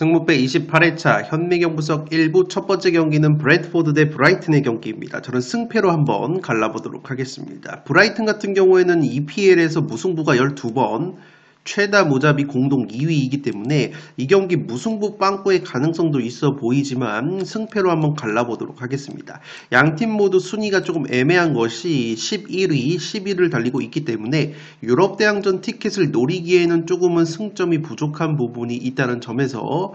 승무패 28회차 현미경 분석 1부 첫 번째 경기는 브랜트포드 대 브라이튼의 경기입니다. 저는 승패로 한번 갈라보도록 하겠습니다. 브라이튼 같은 경우에는 EPL에서 무승부가 12번, 최다 무자비 공동 2위이기 때문에 이 경기 무승부 빵꾸의 가능성도 있어 보이지만 승패로 한번 갈라보도록 하겠습니다. 양팀 모두 순위가 조금 애매한 것이 11위, 10위를 달리고 있기 때문에 유럽 대항전 티켓을 노리기에는 조금은 승점이 부족한 부분이 있다는 점에서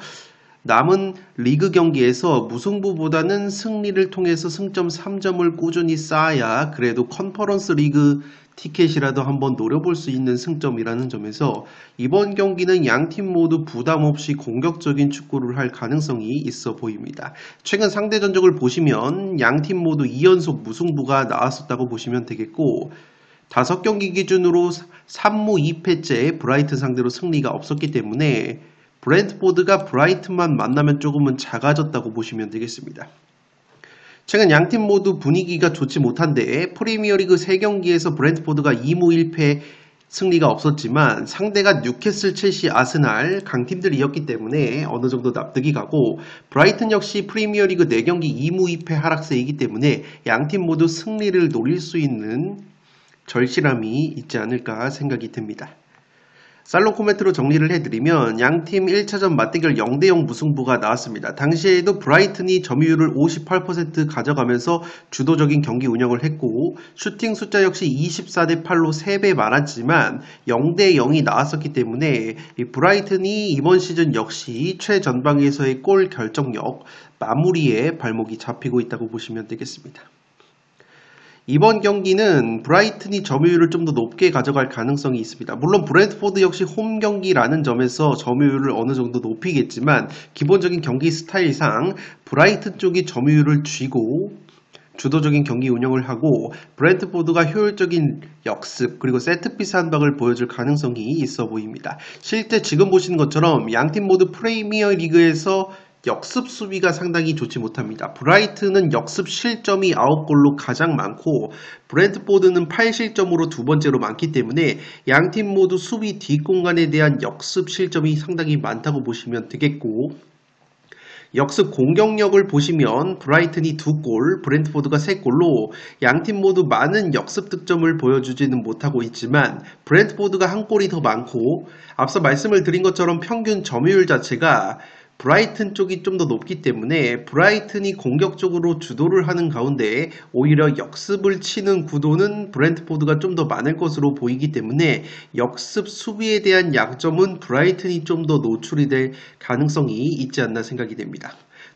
남은 리그 경기에서 무승부보다는 승리를 통해서 승점 3점을 꾸준히 쌓아야 그래도 컨퍼런스 리그 티켓이라도 한번 노려볼 수 있는 승점이라는 점에서 이번 경기는 양팀 모두 부담 없이 공격적인 축구를 할 가능성이 있어 보입니다. 최근 상대 전적을 보시면 양팀 모두 2연속 무승부가 나왔었다고 보시면 되겠고 5경기 기준으로 3무 2패째 브라이튼 상대로 승리가 없었기 때문에 브랜트포드가 브라이튼만 만나면 조금은 작아졌다고 보시면 되겠습니다. 최근 양팀 모두 분위기가 좋지 못한데 프리미어리그 3경기에서 브랜트포드가 2무 1패 승리가 없었지만 상대가 뉴캐슬, 첼시, 아스날 강팀들이었기 때문에 어느 정도 납득이 가고 브라이튼 역시 프리미어리그 4경기 2무 2패 하락세이기 때문에 양팀 모두 승리를 노릴 수 있는 절실함이 있지 않을까 생각이 듭니다. 살롱 코멘트로 정리를 해드리면 양팀 1차전 맞대결 0대0 무승부가 나왔습니다. 당시에도 브라이튼이 점유율을 58% 가져가면서 주도적인 경기 운영을 했고 슈팅 숫자 역시 24대8로 3배 많았지만 0대0이 나왔었기 때문에 이 브라이튼이 이번 시즌 역시 최전방에서의 골 결정력, 마무리에 발목이 잡히고 있다고 보시면 되겠습니다. 이번 경기는 브라이튼이 점유율을 좀 더 높게 가져갈 가능성이 있습니다. 물론 브랜트포드 역시 홈 경기라는 점에서 점유율을 어느 정도 높이겠지만 기본적인 경기 스타일상 브라이튼 쪽이 점유율을 쥐고 주도적인 경기 운영을 하고 브랜트포드가 효율적인 역습 그리고 세트피스 한 방을 보여줄 가능성이 있어 보입니다. 실제 지금 보시는 것처럼 양팀 모두 프리미어 리그에서 역습 수비가 상당히 좋지 못합니다. 브라이튼은 역습 실점이 9골로 가장 많고 브랜트포드는 8실점으로 두 번째로 많기 때문에 양팀 모두 수비 뒷공간에 대한 역습 실점이 상당히 많다고 보시면 되겠고 역습 공격력을 보시면 브라이튼이 2골, 브랜트포드가 3골로 양팀 모두 많은 역습 득점을 보여주지는 못하고 있지만 브랜트포드가 한 골이 더 많고 앞서 말씀을 드린 것처럼 평균 점유율 자체가 브라이튼 쪽이 좀 더 높기 때문에 브라이튼이 공격적으로 주도를 하는 가운데 오히려 역습을 치는 구도는 브랜트포드가 좀 더 많을 것으로 보이기 때문에 역습 수비에 대한 약점은 브라이튼이 좀 더 노출이 될 가능성이 있지 않나 생각이 됩니다.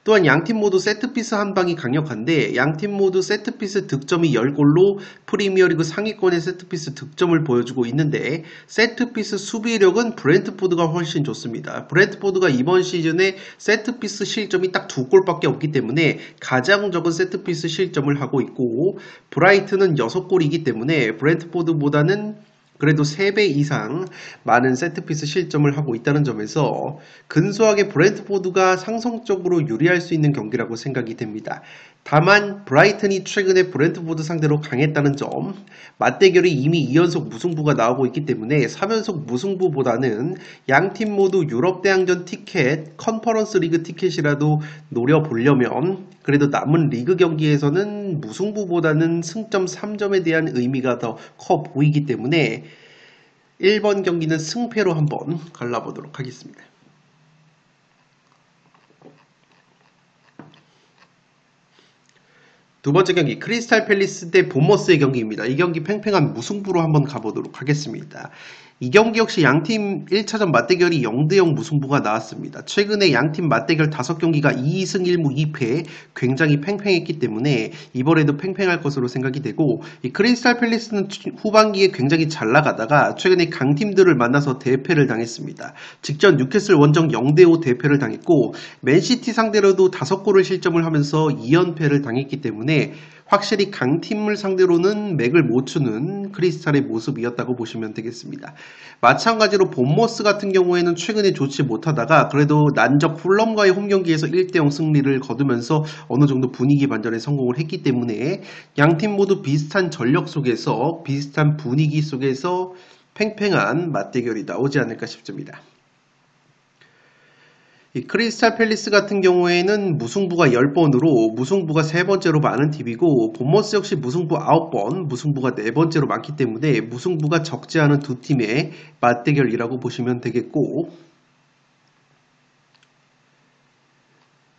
또한 양팀 모두 세트피스 한 방이 강력한데 양팀 모두 세트피스 득점이 10골로 프리미어리그 상위권의 세트피스 득점을 보여주고 있는데 세트피스 수비력은 브랜트포드가 훨씬 좋습니다. 브랜트포드가 이번 시즌에 세트피스 실점이 딱 2골밖에 없기 때문에 가장 적은 세트피스 실점을 하고 있고 브라이튼은 6골이기 때문에 브랜트포드보다는 그래도 3배 이상 많은 세트피스 실점을 하고 있다는 점에서 근소하게 브랜트포드가 상성적으로 유리할 수 있는 경기라고 생각이 됩니다. 다만 브라이튼이 최근에 브랜트포드 상대로 강했다는 점, 맞대결이 이미 2연속 무승부가 나오고 있기 때문에 3연속 무승부보다는 양팀 모두 유럽 대항전 티켓, 컨퍼런스 리그 티켓이라도 노려보려면 그래도 남은 리그 경기에서는 무승부보다는 승점 3점에 대한 의미가 더 커 보이기 때문에 1번 경기는 승패로 한번 갈라보도록 하겠습니다. 두 번째 경기 크리스탈 팰리스 대 본머스의 경기입니다. 이 경기 팽팽한 무승부로 한번 가보도록 하겠습니다. 이 경기 역시 양팀 1차전 맞대결이 0대0 무승부가 나왔습니다. 최근에 양팀 맞대결 5경기가 2승 1무 2패 굉장히 팽팽했기 때문에 이번에도 팽팽할 것으로 생각이 되고 이 크리스탈 팰리스는 후반기에 굉장히 잘 나가다가 최근에 강팀들을 만나서 대패를 당했습니다. 직전 뉴캐슬 원정 0대5 대패를 당했고 맨시티 상대로도 5골을 실점을 하면서 2연패를 당했기 때문에 확실히 강팀을 상대로는 맥을 못 추는 크리스탈의 모습이었다고 보시면 되겠습니다. 마찬가지로 본머스 같은 경우에는 최근에 좋지 못하다가 그래도 난적 풀럼과의 홈경기에서 1대0 승리를 거두면서 어느 정도 분위기 반전에 성공을 했기 때문에 양팀 모두 비슷한 전력 속에서 비슷한 분위기 속에서 팽팽한 맞대결이 나오지 않을까 싶습니다. 이 크리스탈 팰리스 같은 경우에는 무승부가 10번으로 무승부가 3번째로 많은 팀이고 본머스 역시 무승부 9번, 무승부가 4번째로 많기 때문에 무승부가 적지 않은 두 팀의 맞대결이라고 보시면 되겠고,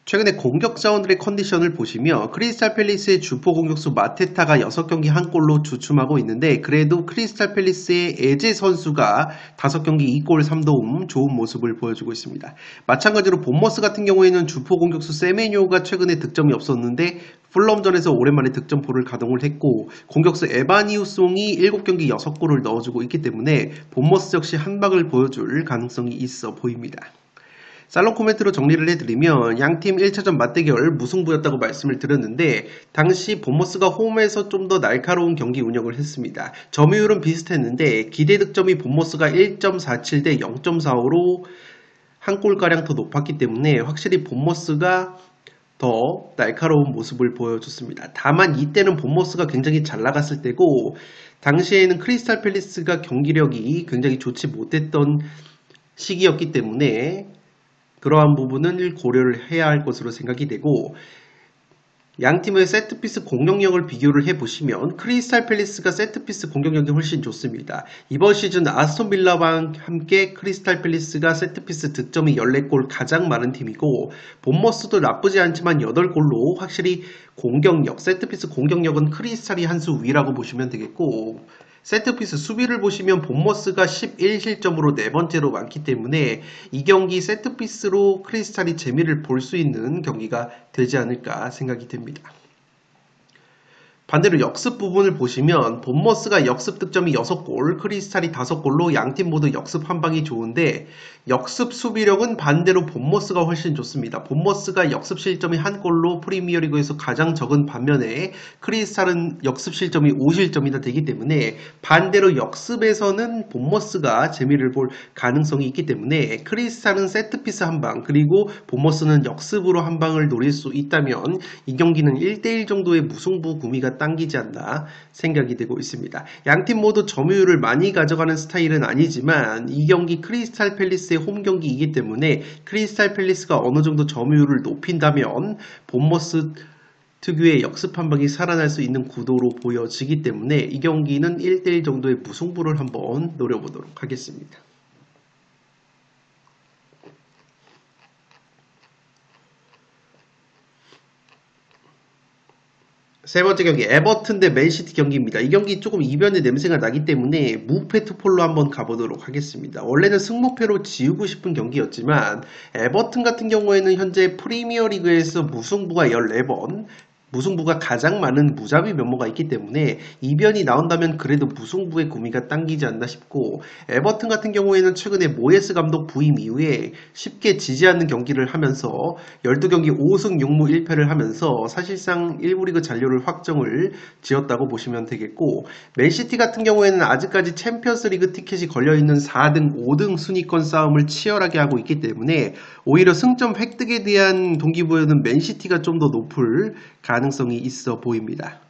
최근에 공격 자원들의 컨디션을 보시면 크리스탈 팰리스의 주포 공격수 마테타가 6경기 한 골로 주춤하고 있는데, 그래도 크리스탈 팰리스의 에제 선수가 5경기 2골 3도움 좋은 모습을 보여주고 있습니다. 마찬가지로 본머스 같은 경우에는 주포 공격수 세메뇨가 최근에 득점이 없었는데 풀럼전에서 오랜만에 득점포를 가동을 했고, 공격수 에바니우송이 7경기 6골을 넣어주고 있기 때문에 본머스 역시 한방을 보여줄 가능성이 있어 보입니다. 살롱 코멘트로 정리를 해드리면 양팀 1차전 맞대결 무승부였다고 말씀을 드렸는데, 당시 본머스가 홈에서 좀 더 날카로운 경기 운영을 했습니다. 점유율은 비슷했는데 기대 득점이 본머스가 1.47 대 0.45로 한 골가량 더 높았기 때문에 확실히 본머스가 더 날카로운 모습을 보여줬습니다. 다만 이때는 본머스가 굉장히 잘 나갔을 때고, 당시에는 크리스탈 팰리스가 경기력이 굉장히 좋지 못했던 시기였기 때문에 그러한 부분을 고려를 해야 할 것으로 생각이 되고, 양팀의 세트피스 공격력을 비교를 해보시면 크리스탈 팰리스가 세트피스 공격력이 훨씬 좋습니다. 이번 시즌 아스톤 빌라와 함께 크리스탈 팰리스가 세트피스 득점이 14골 가장 많은 팀이고, 본머스도 나쁘지 않지만 8골로 확실히 공격력, 세트피스 공격력은 크리스탈이 한 수 위라고 보시면 되겠고, 세트피스 수비를 보시면 본머스가 11실점으로 4번째로 많기 때문에 이 경기 세트피스로 크리스탈이 재미를 볼 수 있는 경기가 되지 않을까 생각이 됩니다. 반대로 역습 부분을 보시면 본머스가 역습 득점이 6골, 크리스탈이 5골로 양팀 모두 역습 한방이 좋은데, 역습 수비력은 반대로 본머스가 훨씬 좋습니다. 본머스가 역습 실점이 1골로 프리미어리그에서 가장 적은 반면에 크리스탈은 역습 실점이 5실점이나 되기 때문에 반대로 역습에서는 본머스가 재미를 볼 가능성이 있기 때문에 크리스탈은 세트피스 한방, 그리고 본머스는 역습으로 한방을 노릴 수 있다면 이 경기는 1대1 정도의 무승부 구미가 당기지 않나 생각이 되고 있습니다. 양팀 모두 점유율을 많이 가져가는 스타일은 아니지만 이 경기 크리스탈 팰리스의 홈 경기이기 때문에 크리스탈 팰리스가 어느 정도 점유율을 높인다면 본머스 특유의 역습 한 방이 살아날 수 있는 구도로 보여지기 때문에 이 경기는 1대1 정도의 무승부를 한번 노려보도록 하겠습니다. 세 번째 경기 에버튼 대 맨시티 경기입니다. 이 경기 조금 이변의 냄새가 나기 때문에 무패 투폴로 한번 가보도록 하겠습니다. 원래는 승무패로 지우고 싶은 경기였지만 에버튼 같은 경우에는 현재 프리미어리그에서 무승부가 14번, 무승부가 가장 많은 무자비 면모가 있기 때문에 이변이 나온다면 그래도 무승부의 구미가 당기지 않나 싶고, 에버튼 같은 경우에는 최근에 모예스 감독 부임 이후에 쉽게 지지 않는 경기를 하면서 12경기 5승 6무 1패를 하면서 사실상 1부 리그 잔류를 확정을 지었다고 보시면 되겠고, 맨시티 같은 경우에는 아직까지 챔피언스 리그 티켓이 걸려있는 4등 5등 순위권 싸움을 치열하게 하고 있기 때문에 오히려 승점 획득에 대한 동기부여는 맨시티가 좀 더 높을 가능성이 있어 보입니다.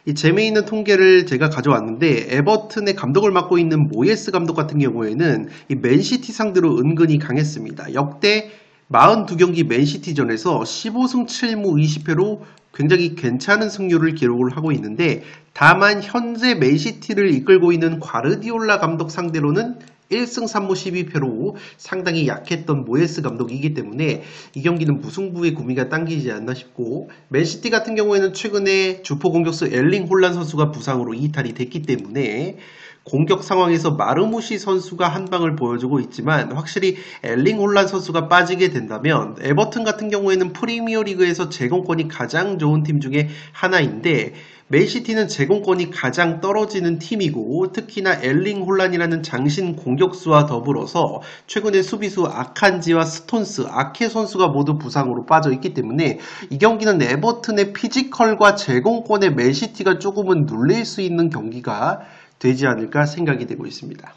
이 재미있는 통계를 제가 가져왔는데, 에버튼의 감독을 맡고 있는 모예스 감독 같은 경우에는 이 맨시티 상대로 은근히 강했습니다. 역대 42경기 맨시티전에서 15승 7무 20패로 굉장히 괜찮은 승률을 기록을 하고 있는데, 다만 현재 맨시티를 이끌고 있는 과르디올라 감독 상대로는 1승 3무 12패로 상당히 약했던 모예스 감독이기 때문에 이 경기는 무승부의 구미가 당기지 않나 싶고, 맨시티 같은 경우에는 최근에 주포 공격수 엘링 홀란 선수가 부상으로 이탈이 됐기 때문에 공격 상황에서 마르무시 선수가 한 방을 보여주고 있지만, 확실히 엘링 홀란 선수가 빠지게 된다면 에버튼 같은 경우에는 프리미어리그에서 제공권이 가장 좋은 팀 중에 하나인데, 맨시티는 제공권이 가장 떨어지는 팀이고, 특히나 엘링 홀란이라는 장신 공격수와 더불어서 최근에 수비수 아칸지와 스톤스, 아케 선수가 모두 부상으로 빠져 있기 때문에 이 경기는 에버튼의 피지컬과 제공권에 맨시티가 조금은 눌릴 수 있는 경기가 되지 않을까 생각이 되고 있습니다.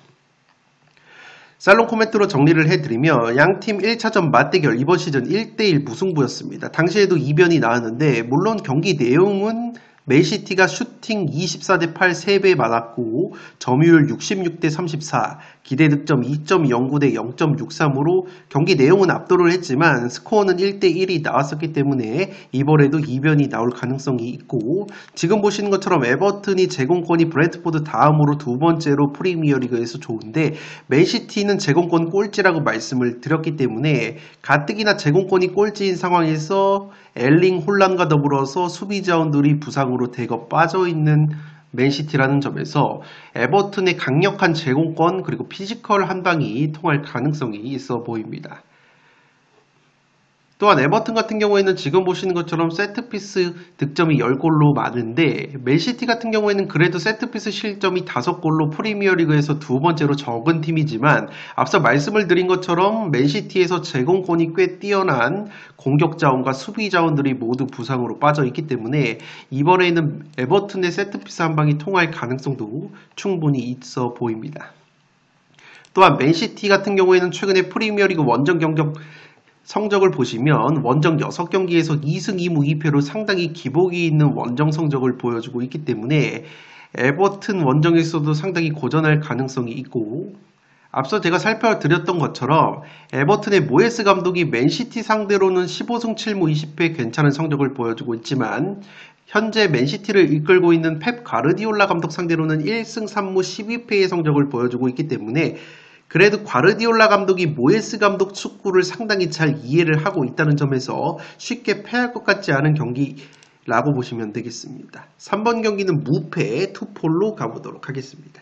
살롱 코멘트로 정리를 해드리면 양팀 1차전 맞대결 이번 시즌 1대1 무승부였습니다. 당시에도 이변이 나왔는데, 물론 경기 내용은 맨시티가 슈팅 24대8 3배 많았고 점유율 66대 34, 기대 득점 2.09 대 0.63으로 경기 내용은 압도를 했지만 스코어는 1대1이 나왔었기 때문에 이번에도 이변이 나올 가능성이 있고, 지금 보시는 것처럼 에버튼이 제공권이 브랜트포드 다음으로 두 번째로 프리미어리그에서 좋은데 맨시티는 제공권 꼴찌라고 말씀을 드렸기 때문에 가뜩이나 제공권이 꼴찌인 상황에서 엘링 홀란과 더불어서 수비 자원들이 부상으로 대거 빠져있는 맨시티라는 점에서 에버튼의 강력한 제공권 그리고 피지컬 한 방이 통할 가능성이 있어 보입니다. 또한 에버튼 같은 경우에는 지금 보시는 것처럼 세트피스 득점이 10골로 많은데 맨시티 같은 경우에는 그래도 세트피스 실점이 5골로 프리미어리그에서 두 번째로 적은 팀이지만 앞서 말씀을 드린 것처럼 맨시티에서 제공권이 꽤 뛰어난 공격 자원과 수비 자원들이 모두 부상으로 빠져 있기 때문에 이번에는 에버튼의 세트피스 한 방이 통할 가능성도 충분히 있어 보입니다. 또한 맨시티 같은 경우에는 최근에 프리미어리그 원정 경력 성적을 보시면 원정 6경기에서 2승 2무 2패로 상당히 기복이 있는 원정 성적을 보여주고 있기 때문에 에버튼 원정에서도 상당히 고전할 가능성이 있고, 앞서 제가 살펴드렸던 것처럼 에버튼의 모예스 감독이 맨시티 상대로는 15승 7무 20패 괜찮은 성적을 보여주고 있지만 현재 맨시티를 이끌고 있는 펩 가르디올라 감독 상대로는 1승 3무 12패의 성적을 보여주고 있기 때문에 그래도 가르디올라 감독이 모예스 감독 축구를 상당히 잘 이해를 하고 있다는 점에서 쉽게 패할 것 같지 않은 경기라고 보시면 되겠습니다. 3번 경기는 무패 투폴로 가보도록 하겠습니다.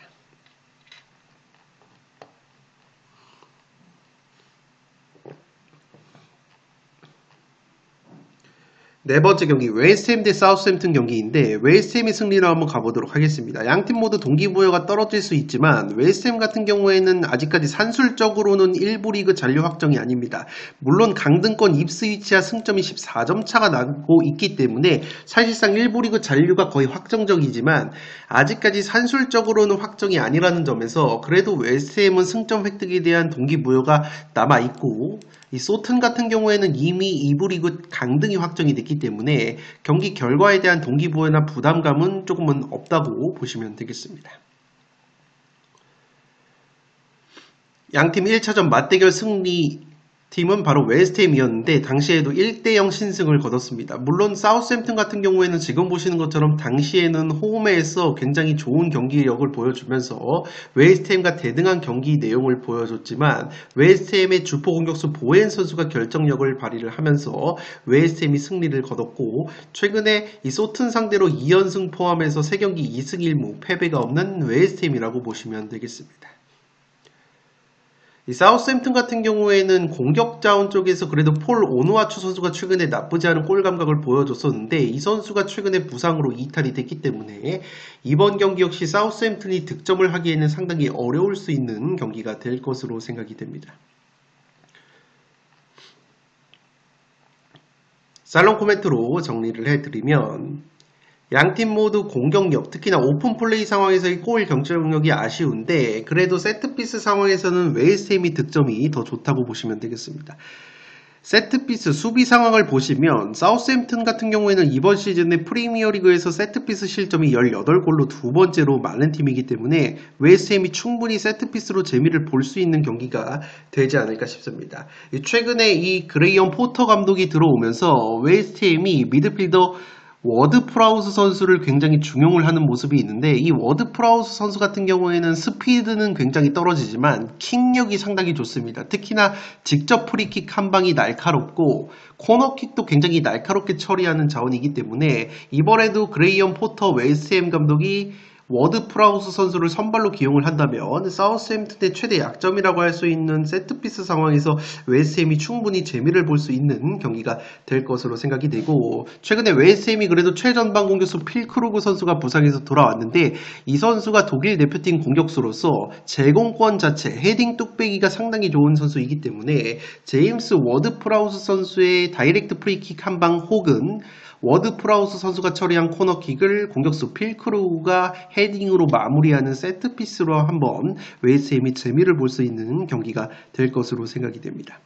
네 번째 경기 웨스트햄 대 사우스햄튼 경기인데 웨스트햄이 승리를 한번 가보도록 하겠습니다. 양팀 모두 동기부여가 떨어질 수 있지만 웨스트햄 같은 경우에는 아직까지 산술적으로는 1부 리그 잔류 확정이 아닙니다. 물론 강등권 입스위치와 승점이 14점 차가 나고 있기 때문에 사실상 1부 리그 잔류가 거의 확정적이지만 아직까지 산술적으로는 확정이 아니라는 점에서 그래도 웨스트햄은 승점 획득에 대한 동기부여가 남아있고, 이 소튼 같은 경우에는 이미 2부 리그 강등이 확정이 됐기 때문에 경기 결과에 대한 동기부여나 부담감은 조금은 없다고 보시면 되겠습니다. 양팀 1차전 맞대결 승리 팀은 바로 웨스트햄이었는데 당시에도 1대0 신승을 거뒀습니다. 물론 사우스햄튼 같은 경우에는 지금 보시는 것처럼 당시에는 홈에서 굉장히 좋은 경기력을 보여주면서 웨스트햄과 대등한 경기 내용을 보여줬지만 웨스트햄의 주포 공격수 보엔 선수가 결정력을 발휘를 하면서 웨스트햄이 승리를 거뒀고, 최근에 이 소튼 상대로 2연승 포함해서 3경기 2승 1무 패배가 없는 웨스트햄이라고 보시면 되겠습니다. 이 사우스햄튼 같은 경우에는 공격 자원 쪽에서 그래도 폴 오누아추 선수가 최근에 나쁘지 않은 골 감각을 보여줬었는데 이 선수가 최근에 부상으로 이탈이 됐기 때문에 이번 경기 역시 사우스햄튼이 득점을 하기에는 상당히 어려울 수 있는 경기가 될 것으로 생각이 됩니다. 살롱 코멘트로 정리를 해드리면 양팀 모두 공격력, 특히나 오픈 플레이 상황에서의 골 경쟁력이 아쉬운데 그래도 세트피스 상황에서는 웨스트햄이 득점이 더 좋다고 보시면 되겠습니다. 세트피스 수비 상황을 보시면 사우스햄튼 같은 경우에는 이번 시즌에 프리미어리그에서 세트피스 실점이 18골로 두 번째로 많은 팀이기 때문에 웨스트햄이 충분히 세트피스로 재미를 볼 수 있는 경기가 되지 않을까 싶습니다. 최근에 이 그레이엄 포터 감독이 들어오면서 웨스트햄이 미드필더 워드 프라우스 선수를 굉장히 중용을 하는 모습이 있는데 이 워드 프라우스 선수 같은 경우에는 스피드는 굉장히 떨어지지만 킥력이 상당히 좋습니다. 특히나 직접 프리킥 한 방이 날카롭고 코너킥도 굉장히 날카롭게 처리하는 자원이기 때문에 이번에도 그레이엄 포터 웨스트햄 감독이 워드 프라우스 선수를 선발로 기용을 한다면 사우스햄튼의 최대 약점이라고 할 수 있는 세트피스 상황에서 웨스트햄이 충분히 재미를 볼 수 있는 경기가 될 것으로 생각이 되고, 최근에 웨스트햄이 그래도 최전방 공격수 필크루그 선수가 부상해서 돌아왔는데 이 선수가 독일 대표팀 공격수로서 제공권 자체, 헤딩 뚝배기가 상당히 좋은 선수이기 때문에 제임스 워드 프라우스 선수의 다이렉트 프리킥 한 방 혹은 워드 프라우스 선수가 처리한 코너킥을 공격수 필크루가 헤딩으로 마무리하는 세트피스로 한번 웨스트햄이 재미를 볼 수 있는 경기가 될 것으로 생각이 됩니다.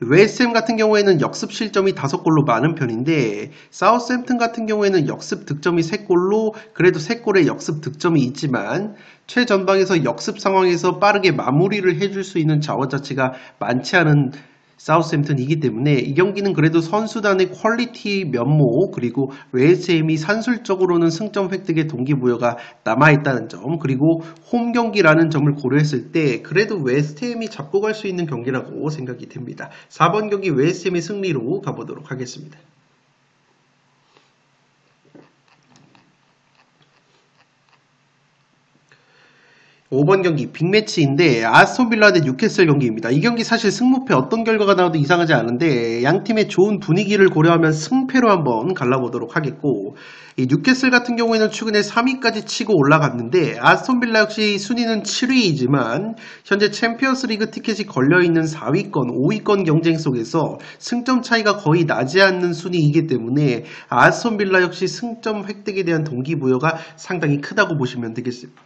웨스트햄 같은 경우에는 역습 실점이 5골로 많은 편인데 사우스햄튼 같은 경우에는 역습 득점이 3골로 그래도 3골의 역습 득점이 있지만 최전방에서 역습 상황에서 빠르게 마무리를 해줄 수 있는 자원 자체가 많지 않은 사우스햄튼이기 때문에 이 경기는 그래도 선수단의 퀄리티 면모 그리고 웨스트햄이 산술적으로는 승점 획득의 동기부여가 남아있다는 점 그리고 홈 경기라는 점을 고려했을 때 그래도 웨스트햄이 잡고 갈 수 있는 경기라고 생각이 됩니다. 4번 경기 웨스트햄의 승리로 가보도록 하겠습니다. 5번 경기 빅매치인데 아스톤 빌라 대 뉴캐슬 경기입니다. 이 경기 사실 승무패 어떤 결과가 나와도 이상하지 않은데 양팀의 좋은 분위기를 고려하면 승패로 한번 갈라보도록 하겠고 이 뉴캐슬 같은 경우에는 최근에 3위까지 치고 올라갔는데 아스톤 빌라 역시 순위는 7위이지만 현재 챔피언스 리그 티켓이 걸려있는 4위권, 5위권 경쟁 속에서 승점 차이가 거의 나지 않는 순위이기 때문에 아스톤 빌라 역시 승점 획득에 대한 동기부여가 상당히 크다고 보시면 되겠습니다.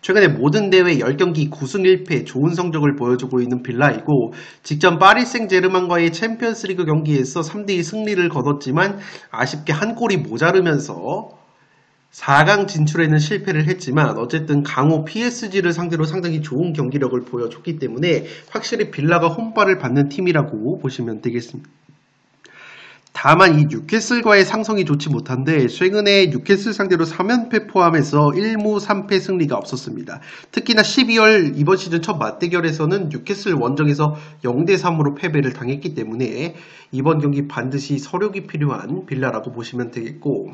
최근에 모든 대회 10경기 9승 1패 좋은 성적을 보여주고 있는 빌라이고 직전 파리 생제르맹과의 챔피언스리그 경기에서 3대2 승리를 거뒀지만 아쉽게 한 골이 모자르면서 4강 진출에는 실패를 했지만 어쨌든 강호 PSG를 상대로 상당히 좋은 경기력을 보여줬기 때문에 확실히 빌라가 홈발을 받는 팀이라고 보시면 되겠습니다. 다만 이 뉴캐슬과의 상성이 좋지 못한데 최근에 뉴캐슬 상대로 3연패 포함해서 1무 3패 승리가 없었습니다. 특히나 12월 이번 시즌 첫 맞대결에서는 뉴캐슬 원정에서 0대3으로 패배를 당했기 때문에 이번 경기 반드시 서력이 필요한 빌라라고 보시면 되겠고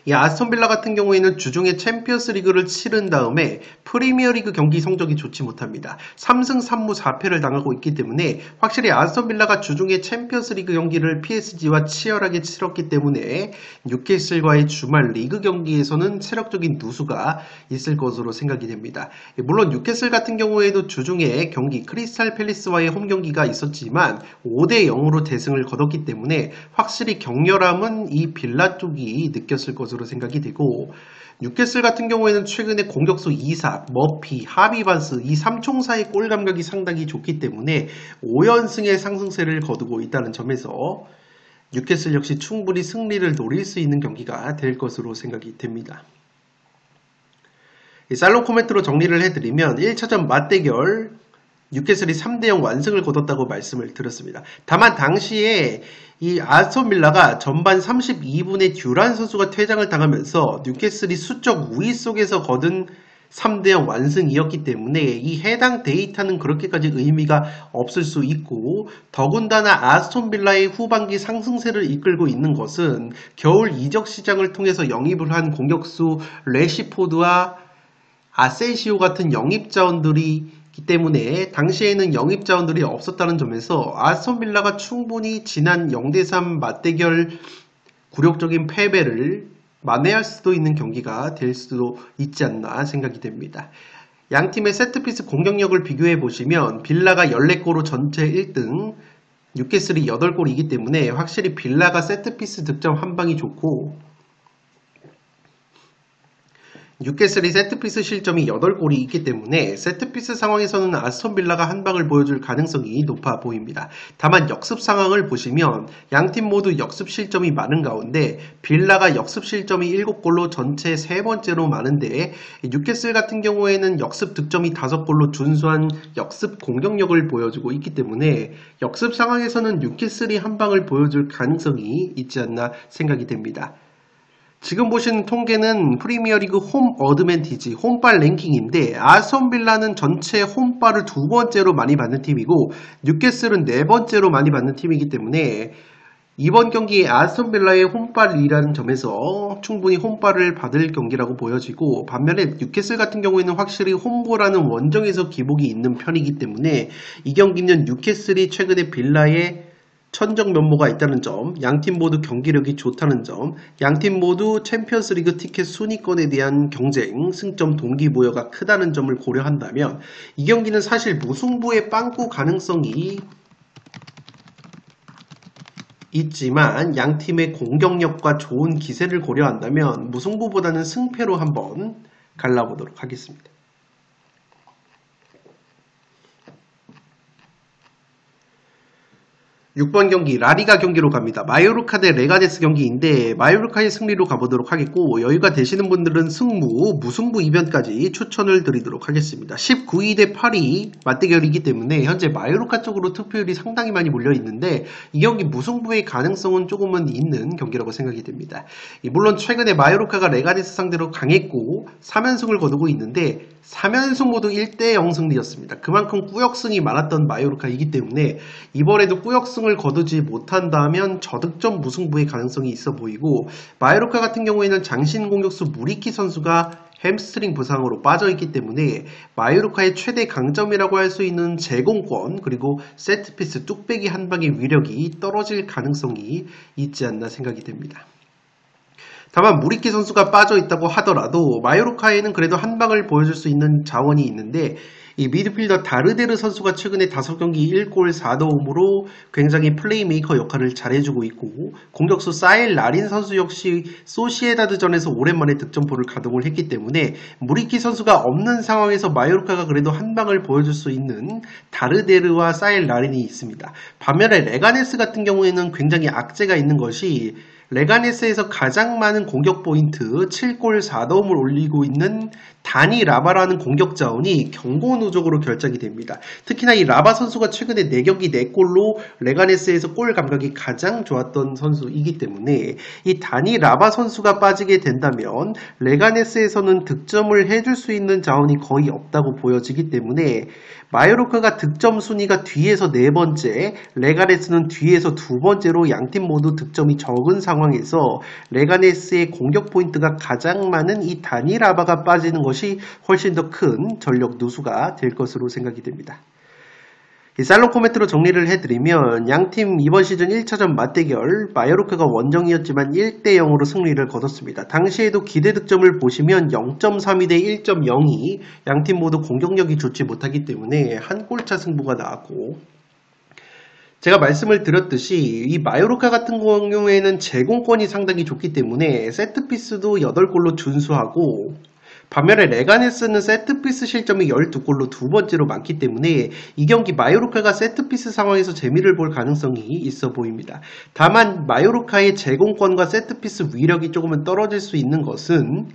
이 아스톤 빌라 같은 경우에는 주중에 챔피언스 리그를 치른 다음에 프리미어리그 경기 성적이 좋지 못합니다. 3승 3무 4패를 당하고 있기 때문에 확실히 아스톤 빌라가 주중에 챔피언스 리그 경기를 PSG와 치열하게 치렀기 때문에 뉴캐슬과의 주말 리그 경기에서는 체력적인 누수가 있을 것으로 생각이 됩니다. 물론 뉴캐슬 같은 경우에도 주중에 경기 크리스탈 팰리스와의 홈 경기가 있었지만 5대 0으로 대승을 거뒀기 때문에 확실히 격렬함은 이 빌라 쪽이 느꼈을 것으로 생각이 되고 뉴캐슬 같은 경우에는 최근에 공격수 이삭, 머피, 하비반스 이 3총사의 골 감각이 상당히 좋기 때문에 5연승의 상승세를 거두고 있다는 점에서 뉴캐슬 역시 충분히 승리를 노릴 수 있는 경기가 될 것으로 생각이 됩니다. 살로 코멘트로 정리를 해드리면 1차전 맞대결 뉴캐슬이 3대0 완승을 거뒀다고 말씀을 드렸습니다. 다만 당시에 이 아스톤 빌라가 전반 32분에 듀란 선수가 퇴장을 당하면서 뉴캐슬이 수적 우위 속에서 거둔 3대0 완승이었기 때문에 이 해당 데이터는 그렇게까지 의미가 없을 수 있고 더군다나 아스톤 빌라의 후반기 상승세를 이끌고 있는 것은 겨울 이적 시장을 통해서 영입을 한 공격수 레시포드와 아센시오 같은 영입자원들이 기 때문에 당시에는 영입자원들이 없었다는 점에서 아스톤 빌라가 충분히 지난 0대3 맞대결 굴욕적인 패배를 만회할 수도 있는 경기가 될 수도 있지 않나 생각이 됩니다. 양팀의 세트피스 공격력을 비교해 보시면 빌라가 14골로 전체 1등, 뉴캐슬이 8골이기 때문에 확실히 빌라가 세트피스 득점 한 방이 좋고 뉴캐슬이 세트피스 실점이 8골이 있기 때문에 세트피스 상황에서는 아스톤 빌라가 한 방을 보여줄 가능성이 높아 보입니다. 다만 역습 상황을 보시면 양팀 모두 역습 실점이 많은 가운데 빌라가 역습 실점이 7골로 전체 3번째로 많은데 뉴캐슬 같은 경우에는 역습 득점이 5골로 준수한 역습 공격력을 보여주고 있기 때문에 역습 상황에서는 뉴캐슬이 한 방을 보여줄 가능성이 있지 않나 생각이 됩니다. 지금 보시는 통계는 프리미어리그 홈 어드밴티지, 홈발 랭킹인데 아스톤 빌라는 전체 홈발을 2번째로 많이 받는 팀이고 뉴캐슬은 4번째로 많이 받는 팀이기 때문에 이번 경기에 아스톤 빌라의 홈발이라는 점에서 충분히 홈발을 받을 경기라고 보여지고 반면에 뉴캐슬 같은 경우에는 확실히 홈고라는 원정에서 기복이 있는 편이기 때문에 이 경기는 뉴캐슬이 최근에 빌라의 천적 면모가 있다는 점, 양팀 모두 경기력이 좋다는 점, 양팀 모두 챔피언스 리그 티켓 순위권에 대한 경쟁, 승점 동기부여가 크다는 점을 고려한다면 이 경기는 사실 무승부의 빵꾸 가능성이 있지만 양팀의 공격력과 좋은 기세를 고려한다면 무승부보다는 승패로 한번 갈라보도록 하겠습니다. 6번 경기 라리가 경기로 갑니다. 마요르카 대 레가네스 경기인데 마요르카의 승리로 가보도록 하겠고 여유가 되시는 분들은 승무, 무승부 이변까지 추천을 드리도록 하겠습니다. 19위 대 8위 맞대결이기 때문에 현재 마요르카 쪽으로 투표율이 상당히 많이 몰려있는데 이 경기 무승부의 가능성은 조금은 있는 경기라고 생각이 됩니다. 물론 최근에 마요르카가 레가네스 상대로 강했고 3연승을 거두고 있는데 3연승 모두 1대0 승리였습니다. 그만큼 꾸역승이 많았던 마요르카이기 때문에 이번에도 꾸역승을 거두지 못한다면 저득점 무승부의 가능성이 있어 보이고 마요르카 같은 경우에는 장신 공격수 무리키 선수가 햄스트링 부상으로 빠져있기 때문에 마요르카의 최대 강점이라고 할 수 있는 제공권 그리고 세트피스 뚝배기 한 방의 위력이 떨어질 가능성이 있지 않나 생각이 됩니다. 다만 무리키 선수가 빠져있다고 하더라도 마요르카에는 그래도 한 방을 보여줄 수 있는 자원이 있는데 이 미드필더 다르데르 선수가 최근에 5경기 1골 4도움으로 굉장히 플레이메이커 역할을 잘해주고 있고 공격수 사일 라린 선수 역시 소시에다드전에서 오랜만에 득점포를 가동을 했기 때문에 무리키 선수가 없는 상황에서 마요르카가 그래도 한 방을 보여줄 수 있는 다르데르와 사일 라린이 있습니다. 반면에 레가네스 같은 경우에는 굉장히 악재가 있는 것이 레가네스에서 가장 많은 공격 포인트 7골 4도움을 올리고 있는 다니 라바라는 공격 자원이 경고 누적으로 결작이 됩니다. 특히나 이 라바 선수가 최근에 4경기 4골로 레가네스에서 골 감각이 가장 좋았던 선수이기 때문에 이 다니 라바 선수가 빠지게 된다면 레가네스에서는 득점을 해줄 수 있는 자원이 거의 없다고 보여지기 때문에 마요르카가 득점 순위가 뒤에서 4번째, 레가네스는 뒤에서 2번째로 양팀 모두 득점이 적은 상황에서 레가네스의 공격 포인트가 가장 많은 이 다니 라바가 빠지는 것이 훨씬 더 큰 전력 누수가 될 것으로 생각이 됩니다. 이 살롱 코멘트로 정리를 해드리면 양팀 이번 시즌 1차전 맞대결 마요르카가 원정이었지만 1대0으로 승리를 거뒀습니다. 당시에도 기대 득점을 보시면 0.32 대 1.02 양팀 모두 공격력이 좋지 못하기 때문에 한 골차 승부가 나왔고 제가 말씀을 드렸듯이 이 마요르카 같은 경우에는 제공권이 상당히 좋기 때문에 세트피스도 8골로 준수하고 반면에 레가네스는 세트피스 실점이 12골로 2번째로 많기 때문에 이 경기 마요르카가 세트피스 상황에서 재미를 볼 가능성이 있어 보입니다. 다만 마요르카의 제공권과 세트피스 위력이 조금은 떨어질 수 있는 것은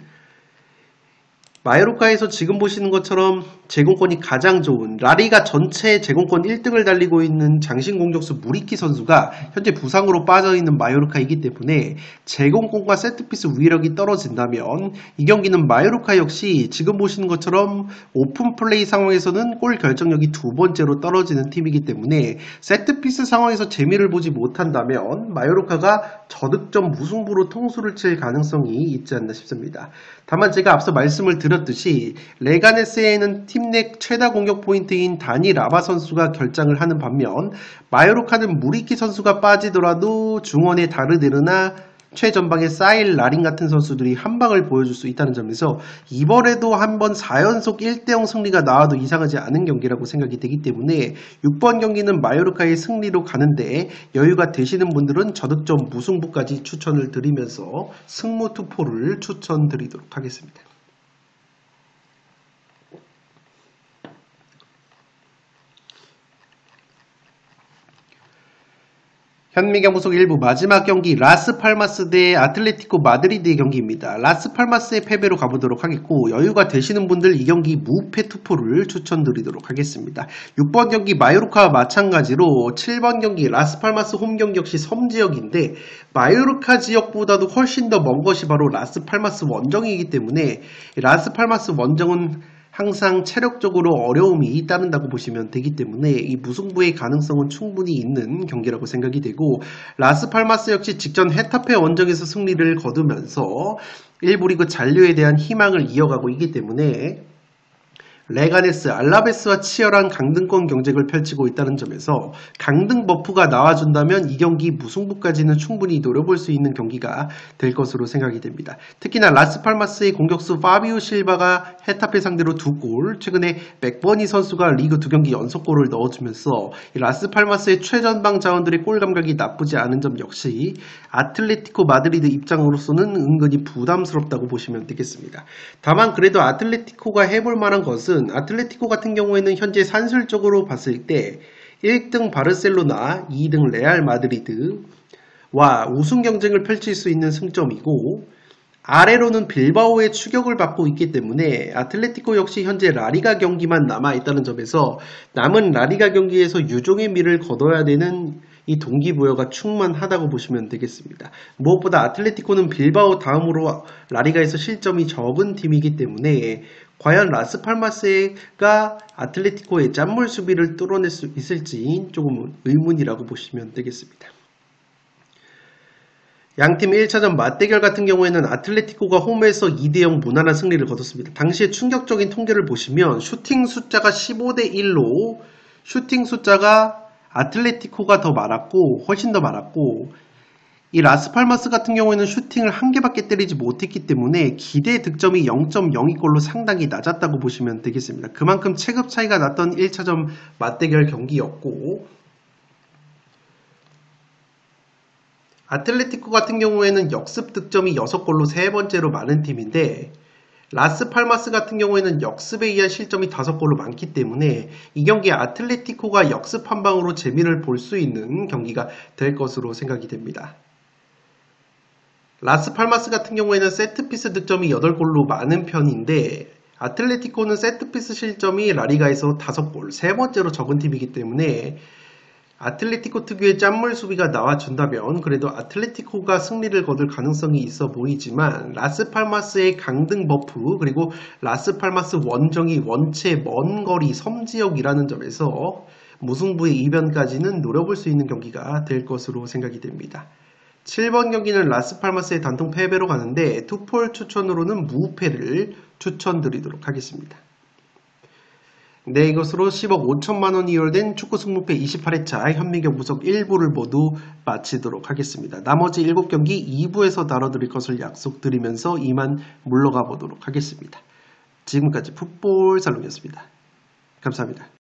마요르카에서 지금 보시는 것처럼 제공권이 가장 좋은 라리가 전체 제공권 1등을 달리고 있는 장신 공격수 무리키 선수가 현재 부상으로 빠져있는 마요르카이기 때문에 제공권과 세트피스 위력이 떨어진다면 이 경기는 마요르카 역시 지금 보시는 것처럼 오픈 플레이 상황에서는 골 결정력이 2번째로 떨어지는 팀이기 때문에 세트피스 상황에서 재미를 보지 못한다면 마요르카가 저득점 무승부로 통수를 칠 가능성이 있지 않나 싶습니다. 다만 제가 앞서 말씀을 드렸듯이 레가네스에는 팀 내 최다 공격 포인트인 다니 라바 선수가 결장을 하는 반면 마요르카는 무리키 선수가 빠지더라도 중원의 다르데르나 최전방의 사일 라린 같은 선수들이 한 방을 보여줄 수 있다는 점에서 이번에도 한번 4연속 1대0 승리가 나와도 이상하지 않은 경기라고 생각이 되기 때문에 6번 경기는 마요르카의 승리로 가는데 여유가 되시는 분들은 저득점 무승부까지 추천을 드리면서 승무 투포를 추천드리도록 하겠습니다. 현미경부석 1부 마지막 경기 라스팔마스 대 아틀레티코 마드리드의 경기입니다. 라스팔마스의 패배로 가보도록 하겠고 여유가 되시는 분들 이 경기 무패 투포를 추천드리도록 하겠습니다. 6번 경기 마요르카와 마찬가지로 7번 경기 라스팔마스 홈 경기 역시 섬지역인데 마요르카 지역보다도 훨씬 더 먼 것이 바로 라스팔마스 원정이기 때문에 라스팔마스 원정은 항상 체력적으로 어려움이 따른다고 보시면 되기 때문에 이 무승부의 가능성은 충분히 있는 경기라고 생각이 되고 라스팔마스 역시 직전 헤타페 원정에서 승리를 거두면서 1부 리그 잔류에 대한 희망을 이어가고 있기 때문에 레가네스, 알라베스와 치열한 강등권 경쟁을 펼치고 있다는 점에서 강등 버프가 나와준다면 이 경기 무승부까지는 충분히 노려볼 수 있는 경기가 될 것으로 생각이 됩니다. 특히나 라스팔마스의 공격수 파비오 실바가 헤타페 상대로 2골, 최근에 맥버니 선수가 리그 2경기 연속골을 넣어주면서 라스팔마스의 최전방 자원들의 골 감각이 나쁘지 않은 점 역시 아틀레티코 마드리드 입장으로서는 은근히 부담스럽다고 보시면 되겠습니다. 다만 그래도 아틀레티코가 해볼 만한 것은 아틀레티코 같은 경우에는 현재 산술적으로 봤을 때 1등 바르셀로나, 2등 레알 마드리드와 우승 경쟁을 펼칠 수 있는 승점이고, 아래로는 빌바오의 추격을 받고 있기 때문에 아틀레티코 역시 현재 라리가 경기만 남아있다는 점에서 남은 라리가 경기에서 유종의 미를 거둬야 되는 이 동기부여가 충만하다고 보시면 되겠습니다. 무엇보다 아틀레티코는 빌바오 다음으로 라리가에서 실점이 적은 팀이기 때문에 과연 라스팔마스가 아틀레티코의 짠물 수비를 뚫어낼 수 있을지 조금 의문이라고 보시면 되겠습니다. 양팀 1차전 맞대결 같은 경우에는 아틀레티코가 홈에서 2대0 무난한 승리를 거뒀습니다. 당시에 충격적인 통계를 보시면 슈팅 숫자가 15대1로 슈팅 숫자가 아틀레티코가 더 많았고 훨씬 더 많았고, 이 라스팔마스 같은 경우에는 슈팅을 한 개밖에 때리지 못했기 때문에 기대 득점이 0.02골로 상당히 낮았다고 보시면 되겠습니다. 그만큼 체급 차이가 났던 1차전 맞대결 경기였고, 아틀레티코 같은 경우에는 역습 득점이 6골로 세 번째로 많은 팀인데, 라스팔마스 같은 경우에는 역습에 의한 실점이 5골로 많기 때문에 이 경기에 아틀레티코가 역습 한 방으로 재미를 볼 수 있는 경기가 될 것으로 생각이 됩니다. 라스팔마스 같은 경우에는 세트피스 득점이 8골로 많은 편인데, 아틀레티코는 세트피스 실점이 라리가에서 5골, 세 번째로 적은 팀이기 때문에 아틀레티코 특유의 짠물 수비가 나와준다면 그래도 아틀레티코가 승리를 거둘 가능성이 있어 보이지만, 라스팔마스의 강등 버프 그리고 라스팔마스 원정이 원체 먼 거리 섬지역이라는 점에서 무승부의 이변까지는 노려볼 수 있는 경기가 될 것으로 생각이 됩니다. 7번 경기는 라스팔마스의 단통 패배로 가는데 투폴 추천으로는 무패를 추천드리도록 하겠습니다. 네, 이것으로 10억 5천만원이 이월된 축구 승무패 28회차 현미경부석 1부를 모두 마치도록 하겠습니다. 나머지 7경기 2부에서 다뤄드릴 것을 약속드리면서 이만 물러가 보도록 하겠습니다. 지금까지 풋볼 살롱이었습니다. 감사합니다.